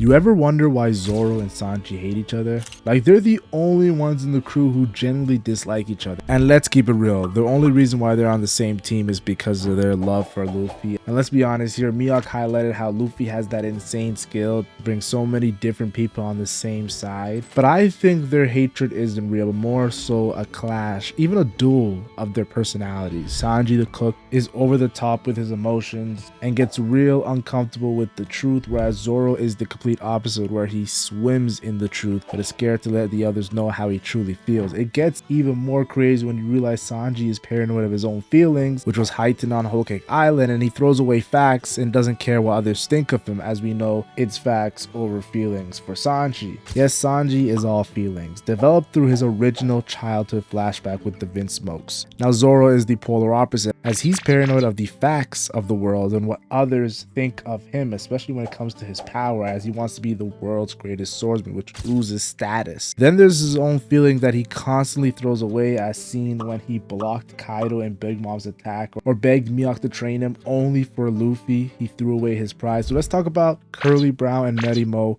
You ever wonder why Zoro and Sanji hate each other? Like, they're the only ones in the crew who genuinely dislike each other. And let's keep it real, the only reason why they're on the same team is because of their love for Luffy. And let's be honest here, Mihawk highlighted how Luffy has that insane skill to bring so many different people on the same side. But I think their hatred isn't real, but more so a clash, even a duel of their personalities. Sanji the cook is over the top with his emotions and gets real uncomfortable with the truth, whereas Zoro is the complete opposite, where he swims in the truth but is scared to let the others know how he truly feels. It gets even more crazy when you realize Sanji is paranoid of his own feelings, which was heightened on Whole Cake Island, and he throws away facts and doesn't care what others think of him, as we know it's facts over feelings for Sanji. Yes, Sanji is all feelings, developed through his original childhood flashback with the Vince Smokes. Now Zoro is the polar opposite, as he's paranoid of the facts of the world and what others think of him, especially when it comes to his power, as he wants to be the world's greatest swordsman, which loses status. Then there's his own feeling that he constantly throws away, as seen when he blocked Kaido and Big Mom's attack, or begged Mihawk to train him only for Luffy. He threw away his pride. So let's talk about Curly Brown and Merimo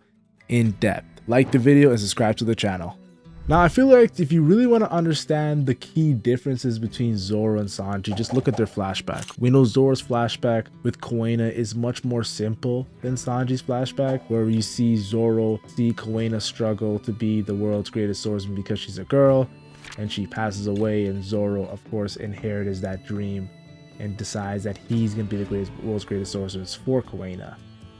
in depth. Like the video and subscribe to the channel. Now, I feel like if you really want to understand the key differences between Zoro and Sanji, just look at their flashback. We know Zoro's flashback with Kuwena is much more simple than Sanji's flashback, where you see Zoro see Kuwena struggle to be the world's greatest swordsman because she's a girl and she passes away, and Zoro, of course, inherits that dream and decides that he's going to be the world's greatest swordsman for Kuwena.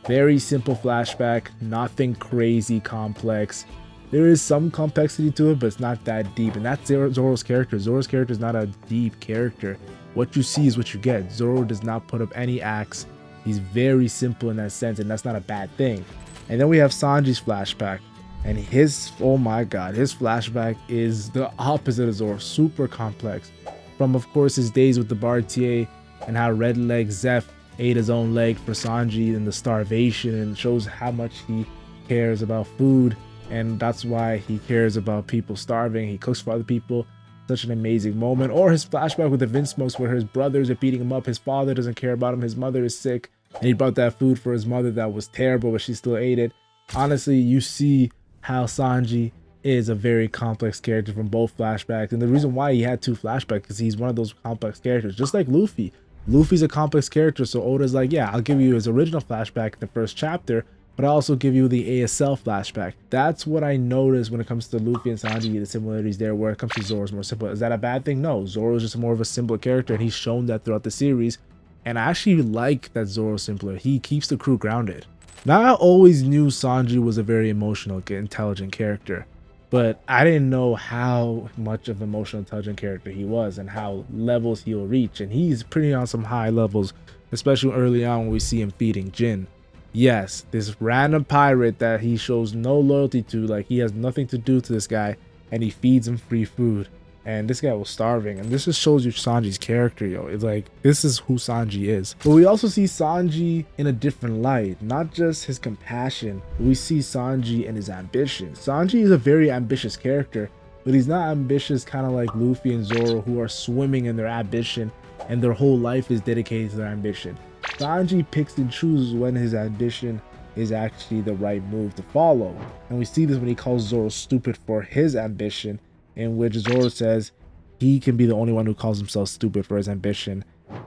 Very simple flashback, nothing crazy complex. There is some complexity to it, but it's not that deep. And that's Zoro's character. Zoro's character is not a deep character. What you see is what you get. Zoro does not put up any acts. He's very simple in that sense, and that's not a bad thing. And then we have Sanji's flashback. And his, oh my god, his flashback is the opposite of Zoro. Super complex. From, of course, his days with the Bartier and how Red Leg Zeph ate his own leg for Sanji, and the starvation, and shows how much he cares about food. And that's why he cares about people starving. He cooks for other people. Such an amazing moment. Or his flashback with the Vince Smokes, where his brothers are beating him up. His father doesn't care about him. His mother is sick, and he brought that food for his mother that was terrible, but she still ate it. Honestly, you see how Sanji is a very complex character from both flashbacks. And the reason why he had two flashbacks is he's one of those complex characters, just like Luffy. Luffy's a complex character, so Oda's like, yeah, I'll give you his original flashback in the first chapter, but I also give you the ASL flashback. That's what I noticed when it comes to Luffy and Sanji, the similarities there. Where it comes to Zoro's more simple. Is that a bad thing? No, Zoro's just more of a simpler character, and he's shown that throughout the series. And I actually like that Zoro's simpler. He keeps the crew grounded. Now, I always knew Sanji was a very emotional, intelligent character, but I didn't know how much of an emotional, intelligent character he was and how levels he'll reach. And he's pretty on some high levels, especially early on when we see him feeding Jin. Yes, this random pirate that he shows no loyalty to, like he has nothing to do to this guy, and he feeds him free food. And this guy was starving, and this just shows you Sanji's character, yo. It's like, this is who Sanji is. But we also see Sanji in a different light, not just his compassion, but we see Sanji and his ambition. Sanji is a very ambitious character, but he's not ambitious kind of like Luffy and Zoro, who are swimming in their ambition and their whole life is dedicated to their ambition. Sanji picks and chooses when his ambition is actually the right move to follow. And we see this when he calls Zoro stupid for his ambition, in which Zoro says he can be the only one who calls himself stupid for his ambition.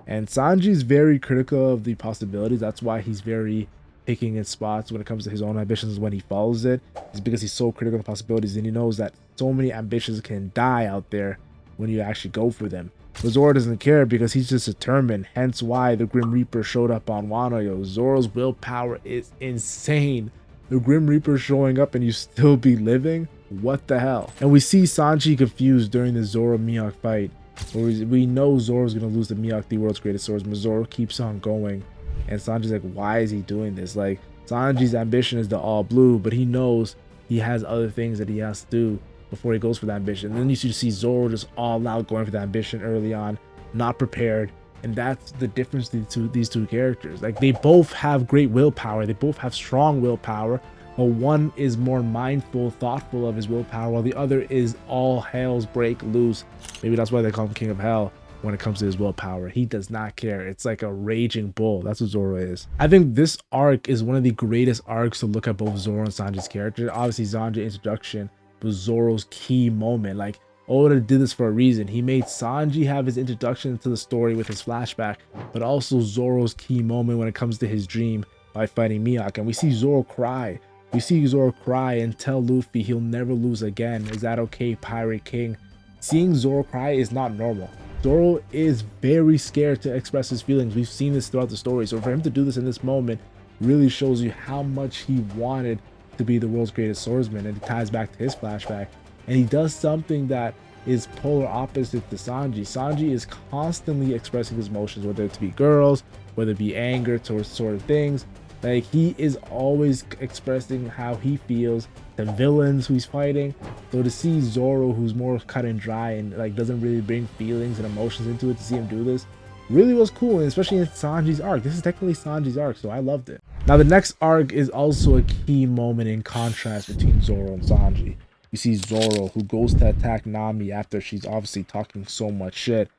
And Sanji is very critical of the possibilities. That's why he's very picking his spots when it comes to his own ambitions when he follows it. It's because he's so critical of the possibilities, and he knows that so many ambitions can die out there when you actually go for them. But Zoro doesn't care because he's just determined, hence why the Grim Reaper showed up on Wano. Yo, Zoro's willpower is insane. The Grim Reaper showing up and you still be living? What the hell? And we see Sanji confused during the Zoro-Mihawk fight, where we know Zoro's gonna lose to Mihawk, the world's greatest swordsman. Zoro keeps on going, and Sanji's like, why is he doing this? Like, Sanji's ambition is the all blue, but he knows he has other things that he has to do before he goes for the ambition. And then you see Zoro just all out going for the ambition early on, not prepared. And that's the difference between these two characters. Like, they both have great willpower, they both have strong willpower, but one is more mindful, thoughtful of his willpower, while the other is all hell's break loose. Maybe that's why they call him King of Hell. when it comes to his willpower. He does not care. It's like a raging bull. That's what Zoro is. I think this arc is one of the greatest arcs to look at both Zoro and Sanji's character. Obviously, Sanji's introduction was Zoro's key moment. Like, Oda did this for a reason. He made Sanji have his introduction to the story with his flashback, but also Zoro's key moment when it comes to his dream by fighting Mihawk. And we see Zoro cry. We see Zoro cry and tell Luffy he'll never lose again. Is that okay, Pirate King? Seeing Zoro cry is not normal. Zoro is very scared to express his feelings. We've seen this throughout the story. So for him to do this in this moment really shows you how much he wanted to be the world's greatest swordsman. And it ties back to his flashback. And he does something that is polar opposite to Sanji. Sanji is constantly expressing his emotions, whether it be girls, whether it be anger towards sort of things. Like, he is always expressing how he feels, the villains who he's fighting. So to see Zoro, who's more cut and dry and like doesn't really bring feelings and emotions into it, to see him do this really was cool. And especially in Sanji's arc. This is technically Sanji's arc, so I loved it. Now the next arc is also a key moment in contrast between Zoro and Sanji. You see Zoro, who goes to attack Nami after she's obviously talking so much shit,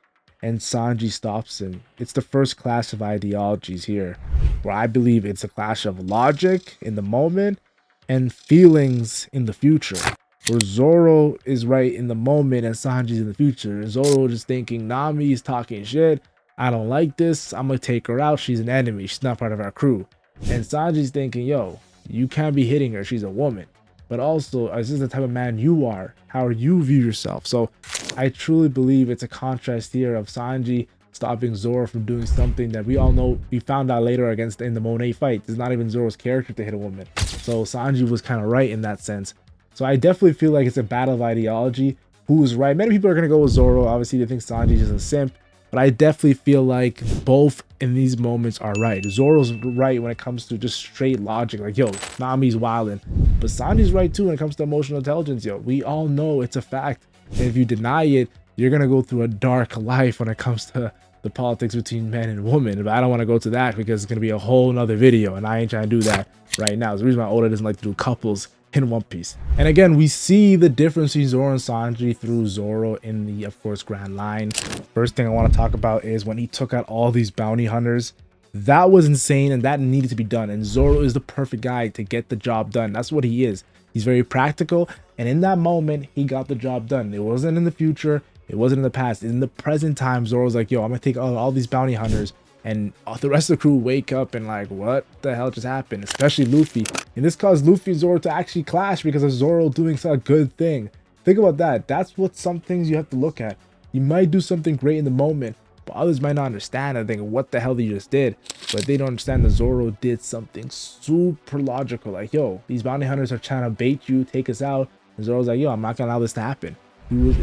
and Sanji stops him. It's the first clash of ideologies here, where I believe it's a clash of logic in the moment and feelings in the future. Where Zoro is right in the moment and Sanji's in the future. And Zoro just thinking, Nami is talking shit. I don't like this. I'm gonna take her out. She's an enemy. She's not part of our crew. And Sanji's thinking, yo, you can't be hitting her. She's a woman. But also, is this the type of man you are? How you view yourself? So I truly believe it's a contrast here of Sanji stopping Zoro from doing something that we all know, we found out later against in the Monet fight. It's not even Zoro's character to hit a woman. So Sanji was kind of right in that sense. So I definitely feel like it's a battle of ideology. Who's right? Many people are going to go with Zoro. Obviously, they think Sanji's just a simp. But I definitely feel like both in these moments are right. Zoro's right when it comes to just straight logic. Like, yo, Nami's wildin'. But Sanji's right too when it comes to emotional intelligence, yo. We all know it's a fact. And if you deny it, you're going to go through a dark life when it comes to the politics between men and women. But I don't want to go to that because it's going to be a whole nother video. And I ain't trying to do that right now. It's the reason why Oda doesn't like to do couples in One Piece. And again, we see the difference between Zoro and Sanji through Zoro in the, of course, Grand Line. First thing I want to talk about is when he took out all these bounty hunters. That was insane and that needed to be done. And Zoro is the perfect guy to get the job done. That's what he is. He's very practical. And in that moment, he got the job done. It wasn't in the future. It wasn't in the past. In the present time, Zoro's like, yo, I'm going to take all these bounty hunters. And the rest of the crew wake up and like, what the hell just happened? Especially Luffy. And this caused Luffy and Zoro to actually clash because of Zoro doing such a good thing. Think about that. That's what some things you have to look at. You might do something great in the moment, but others might not understand and think, what the hell did you just did? But they don't understand that Zoro did something super logical. Like, yo, these bounty hunters are trying to bait you, take us out. And Zoro's like, yo, I'm not going to allow this to happen.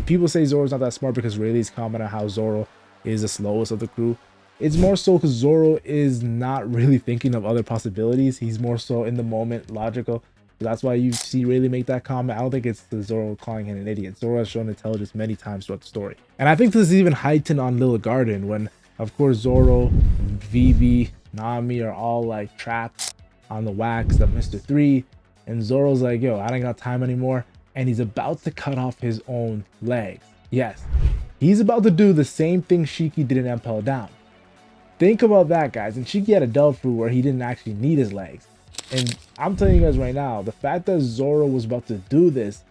People say Zoro's not that smart because Rayleigh's comment on how Zoro is the slowest of the crew. It's more so because Zoro is not really thinking of other possibilities. He's more so in the moment, logical. That's why you see Rayleigh make that comment. I don't think it's the Zoro calling him an idiot. Zoro has shown intelligence many times throughout the story. And I think this is even heightened on Little Garden when, of course, Zoro, Vivi, Nami are all like trapped on the wax of Mr. 3. And Zoro's like, yo, I ain't got time anymore. And he's about to cut off his own legs. Yes, he's about to do the same thing Shiki did in Impel Down. Think about that, guys. And Shiki had a Delph fruit where he didn't actually need his legs. And I'm telling you guys right now, the fact that Zoro was about to do this,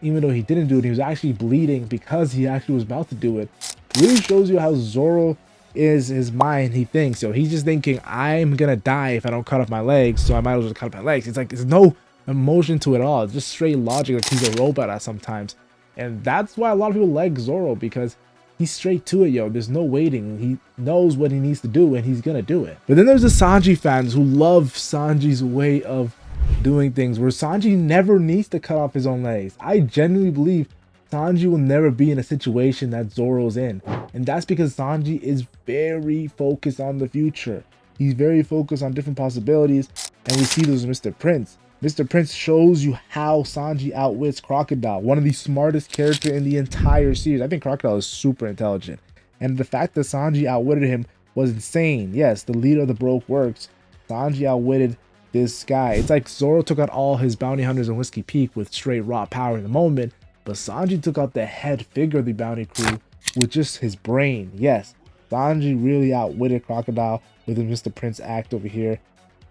even though he didn't do it, he was actually bleeding because he actually was about to do it, really shows you how Zoro is his mind. He thinks, so he's just thinking, I'm gonna die if I don't cut off my legs, so I might as well cut off my legs. It's like there's no emotion to it at all. It's just straight logic, like he's a robot at sometimes. And that's why a lot of people like Zoro, because he's straight to it, yo. There's no waiting. He knows what he needs to do and he's gonna do it. But then there's the Sanji fans who love Sanji's way of doing things, where Sanji never needs to cut off his own legs. I genuinely believe Sanji will never be in a situation that Zoro's in. And that's because Sanji is very focused on the future. He's very focused on different possibilities. And we see those Mr. Prince. Mr. Prince shows you how Sanji outwits Crocodile, one of the smartest characters in the entire series. I think Crocodile is super intelligent. And the fact that Sanji outwitted him was insane. Yes, the leader of the Baroque works. Sanji outwitted this guy. It's like Zoro took out all his bounty hunters in Whiskey Peak with straight raw power in the moment, but Sanji took out the head figure of the bounty crew with just his brain. Yes, Sanji really outwitted Crocodile with his Mr. Prince act over here.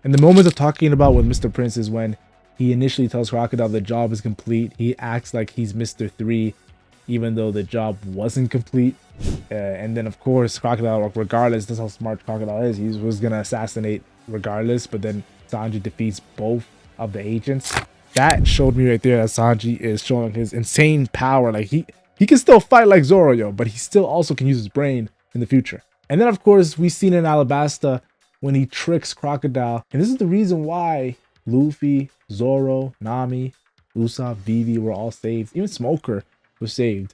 And the moments of talking about with Mr. Prince is when he initially tells Crocodile the job is complete. He acts like he's Mr. 3, even though the job wasn't complete. And then, of course, Crocodile, regardless, that's how smart Crocodile is. He was going to assassinate regardless, but then Sanji defeats both of the agents. That showed me right there that Sanji is showing his insane power. Like, he can still fight like Zoro, yo, but he still also can use his brain in the future. And then, of course, we've seen in Alabasta when he tricks Crocodile. And this is the reason why Luffy, Zoro, Nami, Usopp, Vivi were all saved. Even Smoker was saved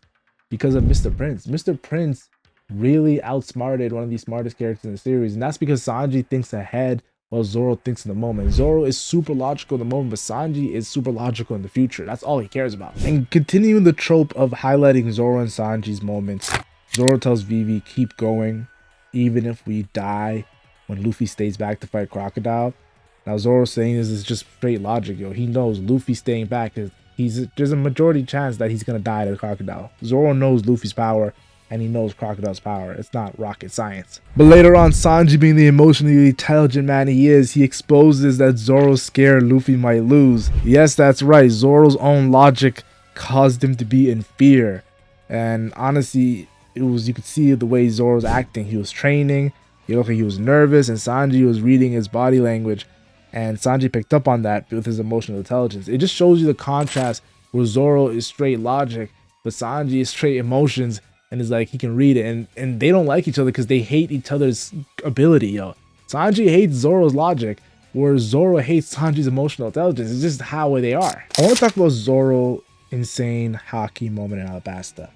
because of Mr. Prince. Mr. Prince really outsmarted one of the smartest characters in the series. And that's because Sanji thinks ahead while Zoro thinks in the moment. Zoro is super logical in the moment, but Sanji is super logical in the future. That's all he cares about. And continuing the trope of highlighting Zoro and Sanji's moments, Zoro tells Vivi, keep going, even if we die, when Luffy stays back to fight Crocodile. Now Zoro saying this is just straight logic, yo. He knows Luffy staying back is there's a majority chance that he's gonna die to the Crocodile. Zoro knows Luffy's power, and he knows Crocodile's power. It's not rocket science. But later on, Sanji, being the emotionally intelligent man he is, he exposes that Zoro's scared Luffy might lose. Yes, that's right. Zoro's own logic caused him to be in fear. And honestly, you could see the way Zoro's acting. He was training, he looked like he was nervous, and Sanji was reading his body language. And Sanji picked up on that with his emotional intelligence. It just shows you the contrast where Zoro is straight logic, but Sanji is straight emotions. And it's like he can read it, and they don't like each other because they hate each other's ability, yo. Sanji hates Zoro's logic, where Zoro hates Sanji's emotional intelligence. It's just how they are. I want to talk about Zoro's insane haki moment in Alabasta.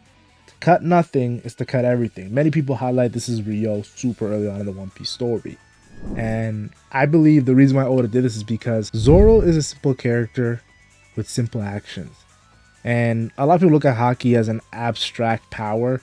To cut nothing is to cut everything. Many people highlight this is Ryo super early on in the One Piece story. And I believe the reason why Oda did this is because Zoro is a simple character with simple actions. And a lot of people look at haki as an abstract power,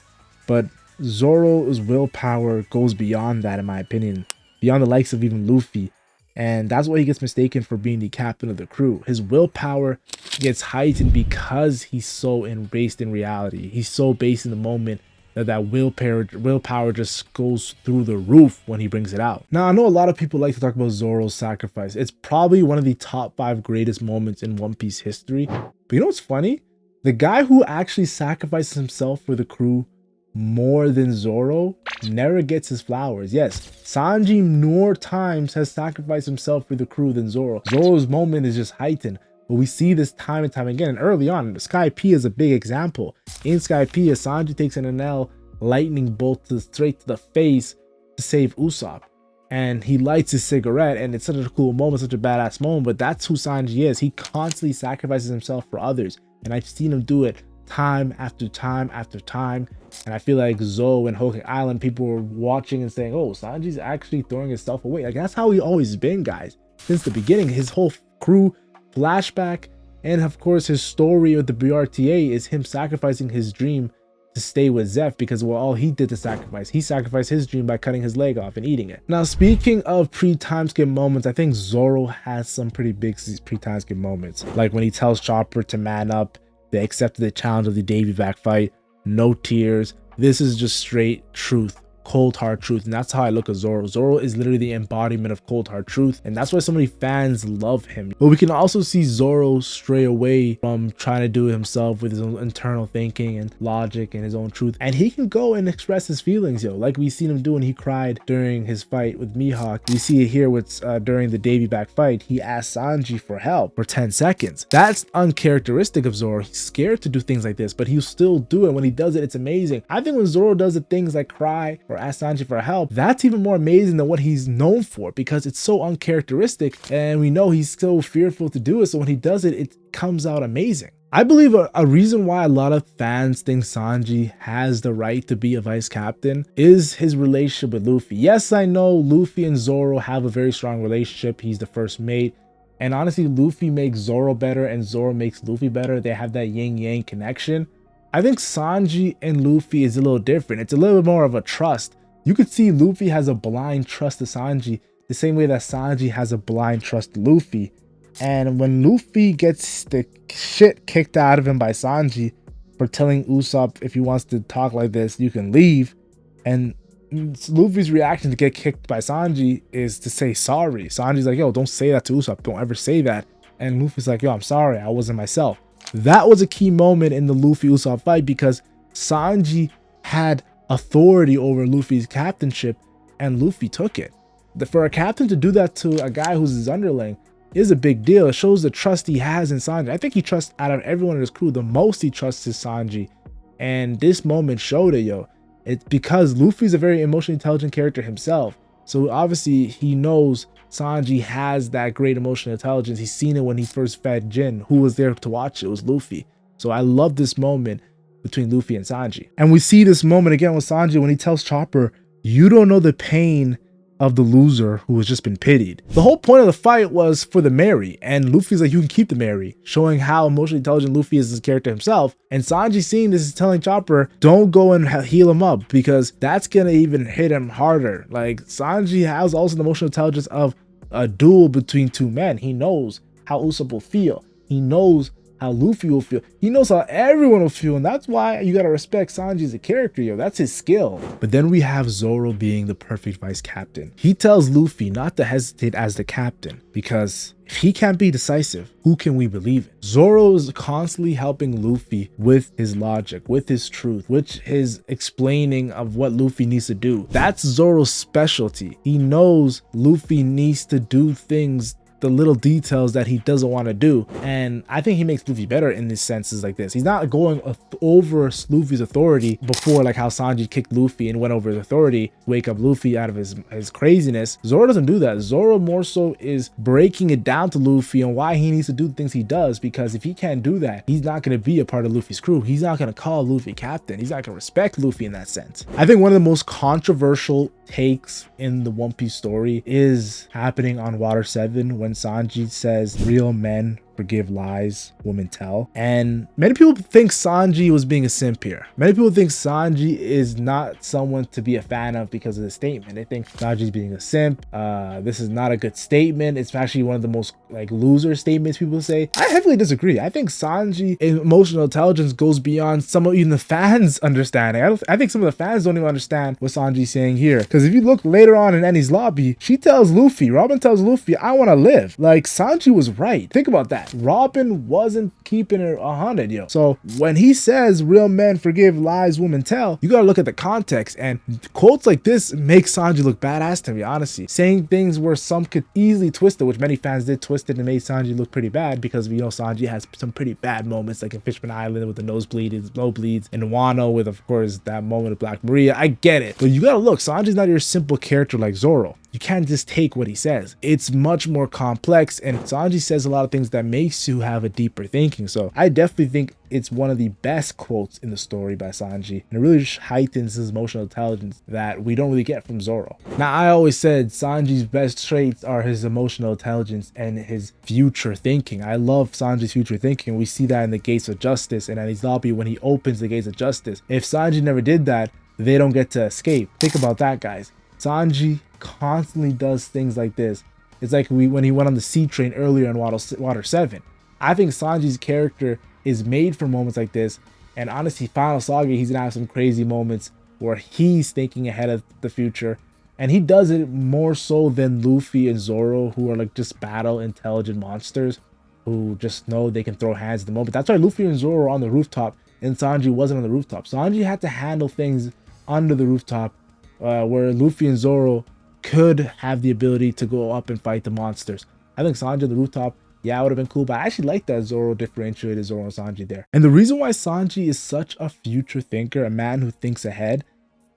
but Zoro's willpower goes beyond that, in my opinion, beyond the likes of even Luffy. And that's why he gets mistaken for being the captain of the crew. His willpower gets heightened because he's so based in reality. He's so based in the moment that willpower just goes through the roof when he brings it out. Now, I know a lot of people like to talk about Zoro's sacrifice. It's probably one of the top 5 greatest moments in One Piece history. But you know what's funny? The guy who actually sacrifices himself for the crew more than Zoro never gets his flowers. Yes, Sanji more times has sacrificed himself for the crew than Zoro. Zoro's moment is just heightened, but we see this time and time again. And early on, Sky P is a big example. In Sky P, Sanji takes an NL lightning bolt straight to the face to save Usopp. And he lights his cigarette, and it's such a cool moment, such a badass moment, but that's who Sanji is. He constantly sacrifices himself for others. And I've seen him do it time after time after time. And I feel like Zoe and Hokkaido Island, people were watching and saying, oh, Sanji's actually throwing himself away. Like, that's how he always been, guys. Since the beginning, his whole crew flashback, and of course, his story with the BRTA is him sacrificing his dream to stay with Zeph, because well, all he did to sacrifice, he sacrificed his dream by cutting his leg off and eating it. Now, speaking of pre-time skip moments, I think Zoro has some pretty big pre-time skip moments, like when he tells Chopper to man up. They accepted the challenge of the Davy back fight, no tears. This is just straight truth, cold hard truth. And that's how I look at Zoro. Zoro is literally the embodiment of cold hard truth, and that's why so many fans love him. But we can also see Zoro stray away from trying to do it himself with his own internal thinking and logic and his own truth, and he can go and express his feelings, yo, like we seen him do when he cried during his fight with Mihawk. We see it here with during the Davy back fight. He asked Sanji for help for 10 seconds. That's uncharacteristic of Zoro. He's scared to do things like this, but he'll still do it. When he does it, it's amazing. I think when Zoro does the things like cry or ask Sanji for help, that's even more amazing than what he's known for, because it's so uncharacteristic, and we know he's so fearful to do it. So when he does it, it comes out amazing. I believe a reason why a lot of fans think Sanji has the right to be a vice captain is his relationship with Luffy. Yes, I know Luffy and Zoro have a very strong relationship. He's the first mate. And honestly, Luffy makes Zoro better and Zoro makes Luffy better. They have that yin-yang connection. I think Sanji and Luffy is a little different. It's a little bit more of a trust. You could see Luffy has a blind trust to Sanji, the same way that Sanji has a blind trust to Luffy. And when Luffy gets the shit kicked out of him by Sanji, for telling Usopp if he wants to talk like this, you can leave. And Luffy's reaction to get kicked by Sanji is to say sorry. Sanji's like, yo, don't say that to Usopp. Don't ever say that. And Luffy's like, yo, I'm sorry. I wasn't myself. That was a key moment in the Luffy-Usopp fight because Sanji had authority over Luffy's captainship and Luffy took it. For a captain to do that to a guy who's his underling is a big deal. It shows the trust he has in Sanji. I think he trusts, out of everyone in his crew, the most he trusts is Sanji. And this moment showed it, yo. It's because Luffy's a very emotionally intelligent character himself. So obviously he knows Sanji has that great emotional intelligence. He's seen it when he first fed Jin. Who was there to watch it? It was Luffy. So I love this moment between Luffy and Sanji. And we see this moment again with Sanji when he tells Chopper, you don't know the pain of the loser who has just been pitied. The whole point of the fight was for the Mary, and Luffy's like, you can keep the Mary, showing how emotionally intelligent Luffy is as a character himself. And Sanji seeing this is telling Chopper, don't go and heal him up because that's gonna even hit him harder. Like, Sanji has also the emotional intelligence of a duel between two men. He knows how Usopp will feel. He knows how Luffy will feel. He knows how everyone will feel, and that's why you gotta respect Sanji as a character, yo. That's his skill. But then we have Zoro being the perfect vice captain. He tells Luffy not to hesitate as the captain, because if he can't be decisive, who can we believe in? Zoro is constantly helping Luffy with his logic, with his truth, with his explaining of what Luffy needs to do. That's Zoro's specialty. He knows Luffy needs to do things, the little details that he doesn't want to do, and I think he makes Luffy better in these senses like this. He's not going over Luffy's authority before, like how Sanji kicked Luffy and went over his authority to wake up Luffy out of his craziness. Zoro doesn't do that. Zoro more so is breaking it down to Luffy and why he needs to do the things he does, because if he can't do that, he's not going to be a part of Luffy's crew. He's not going to call Luffy captain. He's not going to respect Luffy in that sense. I think one of the most controversial takes in the One Piece story is happening on Water 7 when Sanji says real men forgive lies women tell. And many people think Sanji was being a simp here. Many people think Sanji is not someone to be a fan of because of the statement. They think Sanji's being a simp. This is not a good statement. It's actually one of the most like loser statements people say. I heavily disagree. I think Sanji emotional intelligence goes beyond some of even the fans understanding. I think some of the fans don't even understand what Sanji's saying here. Because if you look later on in Annie's lobby, she tells Luffy, Robin tells Luffy, I want to live. Like, Sanji was right. Think about that. Robin wasn't keeping it 100, yo. So when he says real men forgive lies women tell, you gotta look at the context, and quotes like this make Sanji look badass to me, honestly. Saying things where some could easily twist it, which many fans did twist it and made Sanji look pretty bad, because we know Sanji has some pretty bad moments, like in Fishman Island with the nosebleeds, and Wano with, of course, that moment of Black Maria. I get it, but you gotta look, Sanji's not your simple character like Zoro. You can't just take what he says. It's much more complex, and Sanji says a lot of things that makes you have a deeper thinking. So I definitely think it's one of the best quotes in the story by Sanji, and it really heightens his emotional intelligence that we don't really get from Zoro. Now, I always said Sanji's best traits are his emotional intelligence and his future thinking. I love Sanji's future thinking. We see that in the Gates of Justice and at his lobby when he opens the Gates of Justice. If Sanji never did that, they don't get to escape. Think about that, guys. Sanji constantly does things like this. It's like when he went on the sea train earlier in Water 7. I think Sanji's character is made for moments like this, and honestly, Final Saga, he's gonna have some crazy moments where he's thinking ahead of the future, and he does it more so than Luffy and Zoro, who are like just battle intelligent monsters who just know they can throw hands at the moment. That's why Luffy and Zoro are on the rooftop and Sanji wasn't on the rooftop. Sanji had to handle things under the rooftop, where Luffy and Zoro could have the ability to go up and fight the monsters. I think Sanji on the rooftop, yeah, it would have been cool, but I actually like that Zoro differentiated Zoro and Sanji there. And the reason why Sanji is such a future thinker, a man who thinks ahead,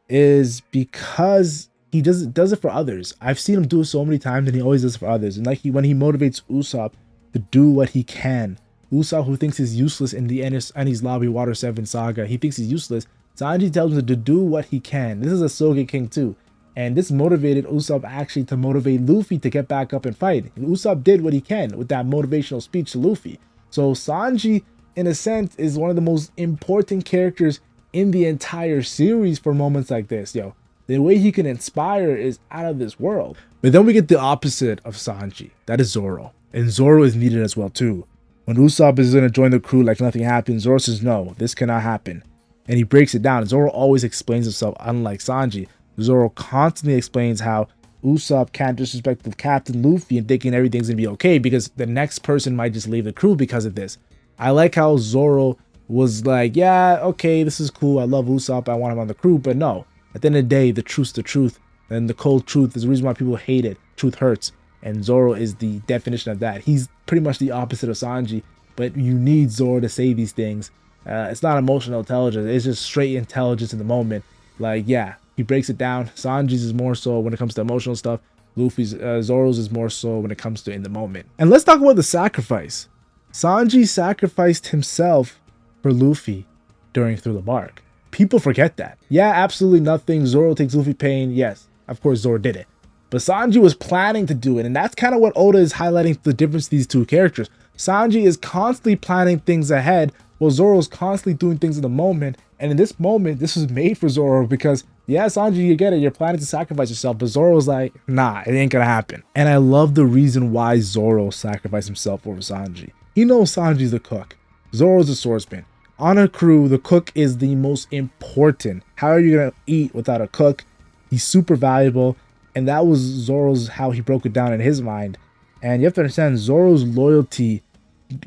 is because he does it for others. I've seen him do it so many times, and he always does it for others. And like when he motivates Usopp to do what he can, Usopp, who thinks he's useless in the Enies Lobby Water 7 saga, he thinks he's useless. Sanji tells him to do what he can. This is a Soge King too. And this motivated Usopp actually to motivate Luffy to get back up and fight. And Usopp did what he can with that motivational speech to Luffy. So Sanji, in a sense, is one of the most important characters in the entire series for moments like this. Yo, the way he can inspire is out of this world. But then we get the opposite of Sanji. That is Zoro. And Zoro is needed as well too. When Usopp is going to join the crew like nothing happened, Zoro says, no, this cannot happen. And he breaks it down. Zoro always explains himself, unlike Sanji. Zoro constantly explains how Usopp can't disrespect the Captain Luffy and thinking everything's going to be okay because the next person might just leave the crew because of this. I like how Zoro was like, yeah, okay, this is cool. I love Usopp. I want him on the crew. But no, at the end of the day, the truth's the truth. And the cold truth is the reason why people hate it. Truth hurts. And Zoro is the definition of that. He's pretty much the opposite of Sanji. But you need Zoro to say these things. It's not emotional intelligence. It's just straight intelligence in the moment. Like, yeah, he breaks it down. Sanji's is more so when it comes to emotional stuff. Luffy's, Zoro's is more so when it comes to in the moment. And let's talk about the sacrifice. Sanji sacrificed himself for Luffy through the bark. People forget that. Yeah, absolutely nothing. Zoro takes Luffy pain. Yes, of course Zoro did it. But Sanji was planning to do it. And that's kind of what Oda is highlighting the difference of these two characters. Sanji is constantly planning things ahead, while Zoro is constantly doing things in the moment. And in this moment, this was made for Zoro because, yeah, Sanji, you get it. You're planning to sacrifice yourself. But Zoro's like, nah, it ain't gonna happen. And I love the reason why Zoro sacrificed himself over Sanji. He knows Sanji's the cook. Zoro's the swordsman. On a crew, the cook is the most important. How are you gonna eat without a cook? He's super valuable. And that was Zoro's, how he broke it down in his mind. And you have to understand, Zoro's loyalty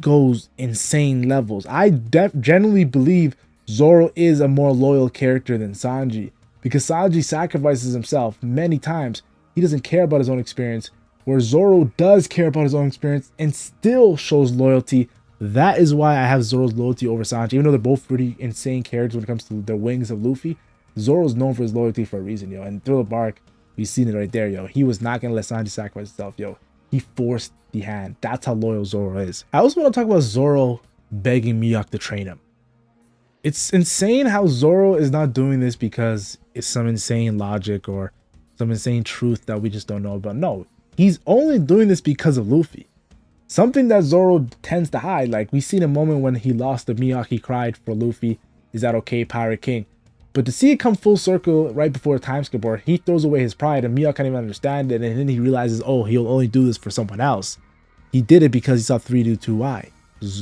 goes insane levels. I generally believe Zoro is a more loyal character than Sanji, because Sanji sacrifices himself many times. He doesn't care about his own experience, where Zoro does care about his own experience and still shows loyalty. That is why I have Zoro's loyalty over Sanji. Even though they're both pretty insane characters when it comes to the wings of Luffy, Zoro's known for his loyalty for a reason, yo. And through the bark, we've seen it right there, yo. He was not gonna let Sanji sacrifice himself, yo. He forced the hand. That's how loyal Zoro is. I also want to talk about Zoro begging Mihawk to train him. It's insane how Zoro is not doing this because it's some insane logic or some insane truth that we just don't know about. No, he's only doing this because of Luffy. Something that Zoro tends to hide. Like, we seen a moment when he lost to Mihawk, he cried for Luffy. Is that okay, Pirate King? But to see it come full circle right before a time skip, where he throws away his pride and Mihawk can't even understand it, and then he realizes, oh, he'll only do this for someone else. He did it because he saw 3 do 2Y.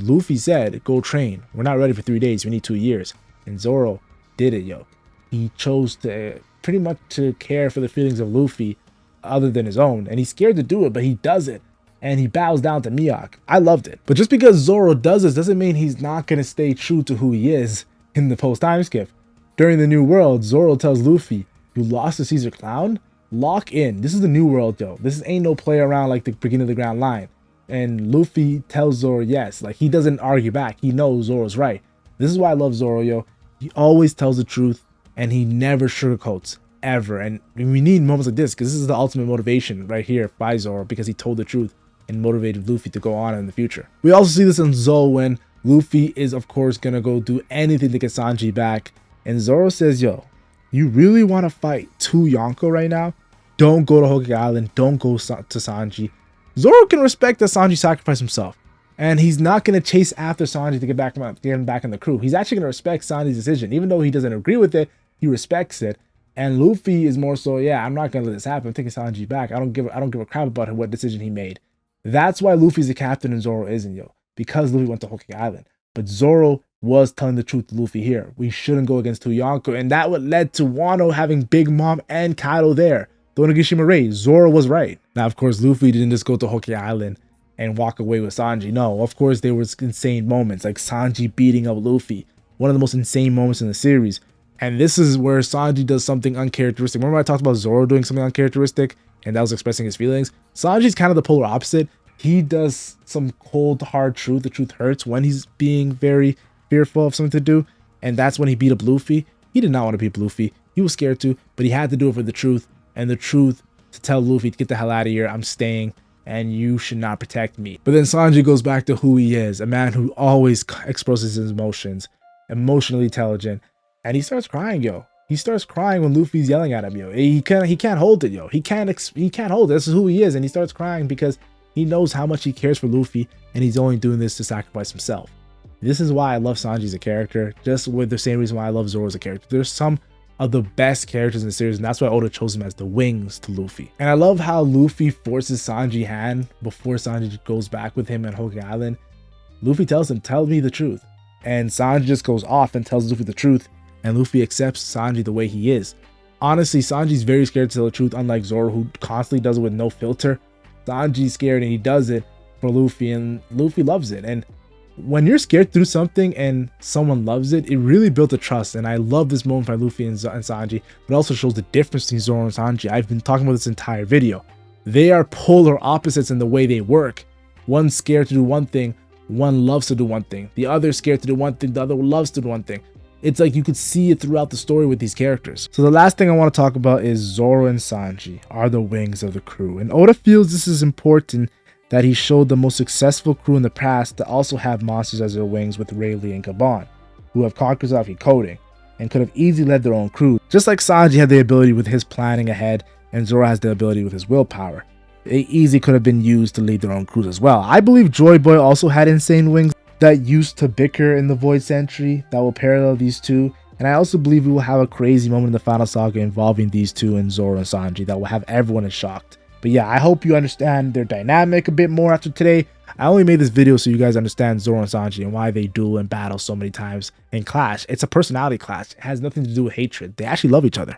Luffy said, go train. We're not ready for 3 days. We need 2 years. And Zoro did it, yo. He chose to pretty much to care for the feelings of Luffy other than his own. And he's scared to do it, but he does it. And he bows down to Mihawk. I loved it. But just because Zoro does this doesn't mean he's not going to stay true to who he is in the post-time skip. During the New World, Zoro tells Luffy, you lost to Caesar Clown? Lock in. This is the New World, yo. This ain't no play around like the beginning of the Grand Line. And Luffy tells Zoro yes. Like, he doesn't argue back. He knows Zoro's right. This is why I love Zoro, yo. He always tells the truth, and he never sugarcoats, ever. And we need moments like this, because this is the ultimate motivation right here by Zoro, because he told the truth and motivated Luffy to go on in the future. We also see this in Zou when Luffy is, of course, gonna go do anything to get Sanji back. And Zoro says, yo, you really want to fight 2 Yonko right now? Don't go to Hokage Island. Don't go to Sanji. Zoro can respect that Sanji sacrificed himself. And he's not going to chase after Sanji to get him back in the crew. He's actually going to respect Sanji's decision. Even though he doesn't agree with it, he respects it. And Luffy is more so, yeah, I'm not going to let this happen. I'm taking Sanji back. I don't give a crap about what decision he made. That's why Luffy's the captain and Zoro isn't, yo. Because Luffy went to Hokage Island. But Zoro was telling the truth to Luffy here. We shouldn't go against 2 Yonko. And that would led to Wano having Big Mom and Kaido there. The Onigashima raid. Zoro was right. Now, of course, Luffy didn't just go to Hokage Island and walk away with Sanji. No, of course, there was insane moments like Sanji beating up Luffy. One of the most insane moments in the series. And this is where Sanji does something uncharacteristic. Remember I talked about Zoro doing something uncharacteristic and that was expressing his feelings? Sanji's kind of the polar opposite. He does some cold, hard truth. The truth hurts when he's being very fearful of something to do. And that's when he beat up Luffy. He did not want to beat up Luffy. He was scared to, but he had to do it for the truth. And the truth to tell Luffy to get the hell out of here. I'm staying and you should not protect me. But then Sanji goes back to who he is. A man who always expresses his emotions. Emotionally intelligent. And he starts crying, yo. He starts crying when Luffy's yelling at him, yo. He can't hold it, yo. He can't hold it. This is who he is. And he starts crying because he knows how much he cares for Luffy. And he's only doing this to sacrifice himself. This is why I love Sanji as a character, just with the same reason why I love Zoro as a character. There's some of the best characters in the series, and that's why Oda chose him as the wings to Luffy. And I love how Luffy forces Sanji's hand before Sanji goes back with him at Hokage Island. Luffy tells him, tell me the truth. And Sanji just goes off and tells Luffy the truth, and Luffy accepts Sanji the way he is. Honestly, Sanji's very scared to tell the truth, unlike Zoro, who constantly does it with no filter. Sanji's scared and he does it for Luffy, and Luffy loves it. And when you're scared to do something and someone loves it, it really built a trust. And I love this moment by Luffy and Sanji, but also shows the difference between Zoro and Sanji. I've been talking about this entire video. They are polar opposites in the way they work. One's scared to do one thing, one loves to do one thing. The other's scared to do one thing, the other loves to do one thing. It's like you could see it throughout the story with these characters. So the last thing I want to talk about is Zoro and Sanji are the wings of the crew. And Oda feels this is important, that he showed the most successful crew in the past to also have monsters as their wings with Rayleigh and Gabon, who have conquered Luffy coding and could have easily led their own crew. Just like Sanji had the ability with his planning ahead, and Zoro has the ability with his willpower. They easily could have been used to lead their own crews as well. I believe Joy Boy also had insane wings that used to bicker in the Void Century that will parallel these two. And I also believe we will have a crazy moment in the Final Saga involving these two and Zoro and Sanji that will have everyone in shocked. But yeah, I hope you understand their dynamic a bit more after today. I only made this video so you guys understand Zoro and Sanji and why they duel and battle so many times and clash. It's a personality clash. It has nothing to do with hatred. They actually love each other.